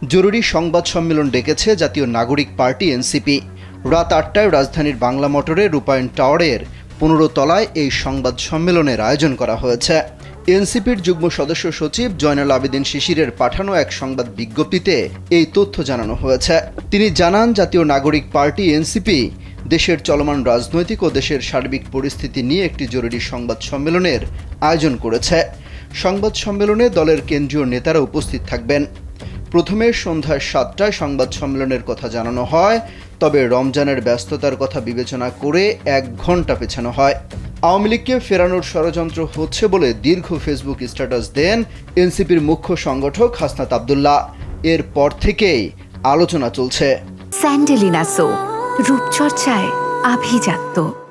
জরুরি সংবাদ সম্মেলন ডেকেছে জাতীয় নাগরিক পার্টি এনসিপি। রাত ৮টায় রাজধানীর বাংলা মোটরে রূপায়ণ টাওয়ারের ১৫ তলায় এই সংবাদ সম্মেলনের আয়োজন করা হয়েছে। এনসিপির যুগ্ম সদস্য সচিব জয়নাল আবেদিন শিশিরের পাঠানো এক সংবাদ বিজ্ঞপ্তিতে এই তথ্য জানানো হয়েছে। তিনি জানান, জাতীয় নাগরিক পার্টি এনসিপি দেশের চলমান রাজনৈতিক ও দেশের সার্বিক পরিস্থিতি নিয়ে একটি জরুরি সংবাদ সম্মেলনের আয়োজন করেছে। সংবাদ সম্মেলনে দলের কেন্দ্রীয় নেতারা উপস্থিত থাকবেন। প্রথমে সন্ধ্যা ৭টায় সংবাদ সম্মেলনের কথা জানানো হয়, তবে রমজানের ব্যস্ততার কথা বিবেচনা করে ১ ঘন্টা পেছানো হয়। আওয়ামী লীগকে ফেরানোর ষড়যন্ত্র হচ্ছে বলে দীর্ঘ ফেসবুক স্ট্যাটাস দেন এনসিপির মুখ্য সংগঠক হাসনাত আব্দুল্লাহ। এরপর থেকেই আলোচনা চলছে। স্যান্ডেলিনা সো, রূপচর্চায় আভিজাত্য।